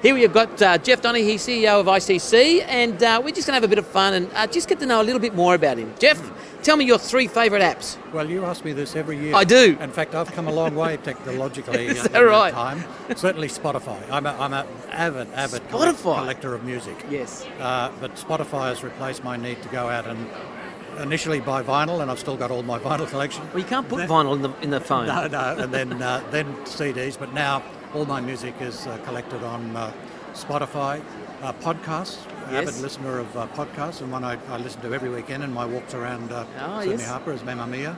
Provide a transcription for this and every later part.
Here we have got Geoff Donaghy, CEO of ICC, and we're just going to have a bit of fun and just get to know a little bit more about him. Geoff, tell me your 3 favourite apps. Well, you ask me this every year. I do. In fact, I've come a long way technologically Is in that right? that time. Certainly Spotify. I'm an avid Spotify? collector of music. Yes. But Spotify has replaced my need to go out and initially buy vinyl, and I've still got all my vinyl collection. Well, you can't put vinyl in the phone. No, and then CDs. But now all my music is collected on Spotify. Podcasts. Yes. Avid listener of podcasts, and one I listen to every weekend in my walks around Sydney yes. Harbour is Mamma Mia.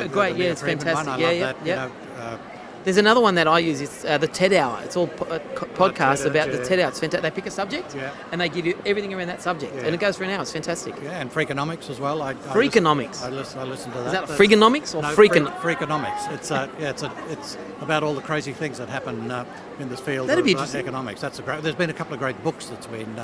Great, the it's fantastic. One. I love that. Yeah. You know, There's another one that I use. It's the TED Hour. It's all podcasts about the TED Hour. It's fantastic. They pick a subject and they give you everything around that subject, and it goes for an hour. It's fantastic. Yeah, and Freakonomics as well. Freakonomics. I listen to that. Is that Freakonomics or Freakonomics? It's about all the crazy things that happen in this field of economics. There's been a couple of great books that's been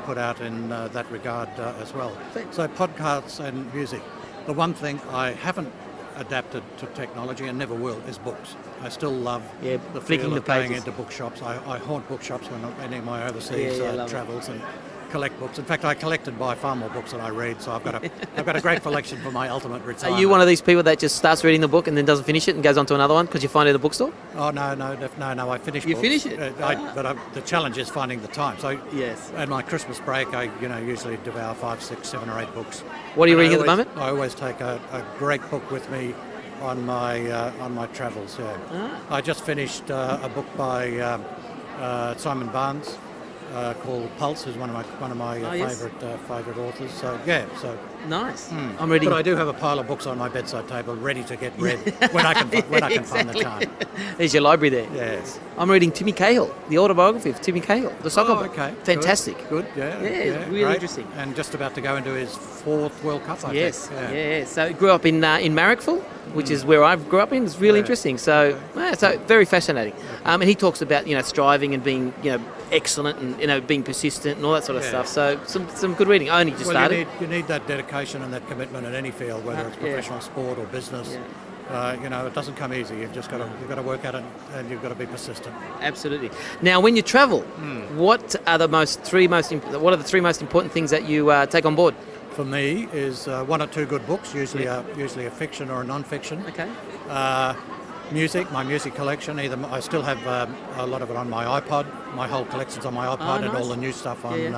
put out in that regard as well. So podcasts and music. The one thing I haven't adapted to technology and never will is books. I still love the flicking feel the of going pages. into bookshops. I haunt bookshops when I'm any of my overseas travels and collect books. In fact, I collect and buy far more books than I read, so I've got a great collection for my ultimate retirement. Are you one of these people that just starts reading the book and then doesn't finish it and goes on to another one because you find it in a bookstore? Oh no! I finish. You books. finish it, the challenge is finding the time. So yes. At my Christmas break, I usually devour 5, 6, 7, or 8 books. What are you reading at the moment? I always take a great book with me on my travels. Yeah. I just finished a book by Simon Barnes called Pulse, who's one of my favourite authors. So nice. I'm reading. But I do have a pile of books on my bedside table ready to get read when I can find the time. There's your library there. Yes. I'm reading Timmy Cahill, the autobiography of Timmy Cahill, the soccer book. Okay. Fantastic. Good. Yeah. Really great. interesting. And just about to go into his 4th World Cup. I think. Yeah. So he grew up in Marrickville, which is where I grew up in. It's really interesting. So very fascinating. And he talks about striving and being excellent and being persistent and all that sort of stuff. So some good reading. I only just started. You need that dedication and that commitment in any field, whether it's professional sport or business. Yeah. It doesn't come easy. You've got to work at it, and you've got to be persistent. Absolutely. Now, when you travel, what are the 3 most important things that you take on board? For me, is 1 or 2 good books, usually a fiction or a non-fiction. Okay. Music, my music collection. I still have a lot of it on my iPod. My whole collection's on my iPod, and all the new stuff on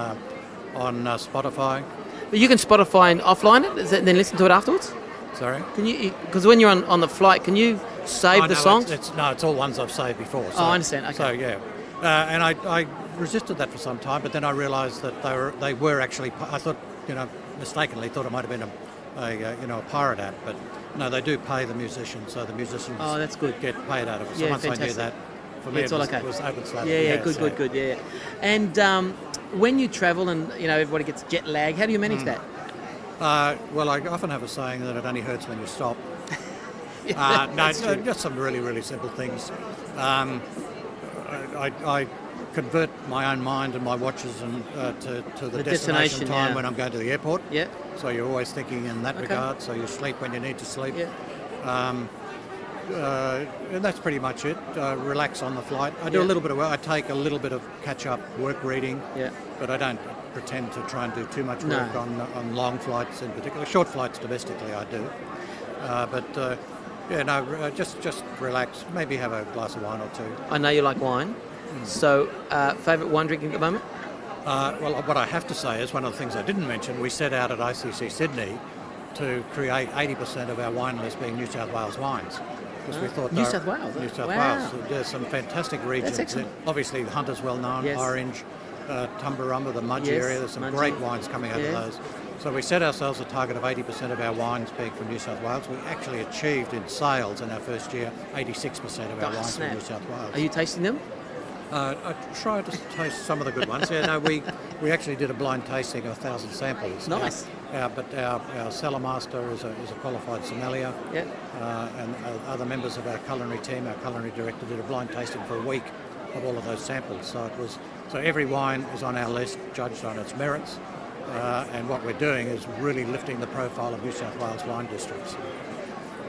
Spotify. But you can Spotify and offline it, and then listen to it afterwards. Sorry? Can you? Because when you're on the flight, can you save the songs? It's all ones I've saved before. So, I understand. Okay. So and I resisted that for some time, but then I realised that they were actually. I thought mistakenly thought it might have been a pirate app, but no, they do pay the musicians, so the musicians that's good. get paid out of it. So Yeah, once fantastic. I knew that, for me it's it all okay. was open slatted. Yeah, good, yeah. And when you travel and everybody gets jet lag, how do you manage that? Well, I often have a saying that it only hurts when you stop. Just some really, really simple things. I convert my own mind and my watches and to the destination time when I'm going to the airport. Yeah. So you're always thinking in that regard. So you sleep when you need to sleep. Yeah. And that's pretty much it. Relax on the flight. I do a little bit of work. I take a little bit of catch-up work reading. Yeah. But I don't pretend to try and do too much work on long flights in particular. Short flights domestically I do. Just relax. Maybe have a glass of wine or 2. I know you like wine. So, favourite wine drinking at the moment? Well, what I have to say is one of the things I didn't mention, we set out at ICC Sydney to create 80% of our wine list being New South Wales wines. Because we thought New South Wales? New South Wow. Wales. There's some fantastic regions. That's excellent. Obviously, the Hunter's well known, Orange, Tumbarumba, the Mudgee area. There's some great wines coming out of those. So we set ourselves a target of 80% of our wines being from New South Wales. We actually achieved in sales in our first year 86% of our wines from New South Wales. Are you tasting them? I tried to taste some of the good ones. We actually did a blind tasting of 1,000 samples. Nice. But our cellar master is a qualified sommelier. Yeah. And other members of our culinary team, our culinary director, did a blind tasting for a week of all of those samples. So every wine is on our list, judged on its merits. And what we're doing is really lifting the profile of New South Wales wine districts.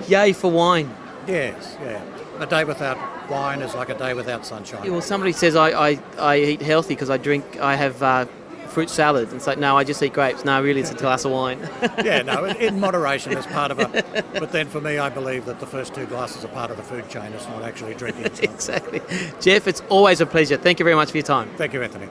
Yay for wine. Yes, yeah. A day without wine is like a day without sunshine. Yeah, well, somebody says I eat healthy because I have fruit salad. And it's like, no, I just eat grapes. No, really, it's a glass of wine. Yeah, no, in moderation is part of a... But then for me, I believe that the first 2 glasses are part of the food chain. It's not actually drinking. So. Exactly. Geoff, it's always a pleasure. Thank you very much for your time. Thank you, Anthony.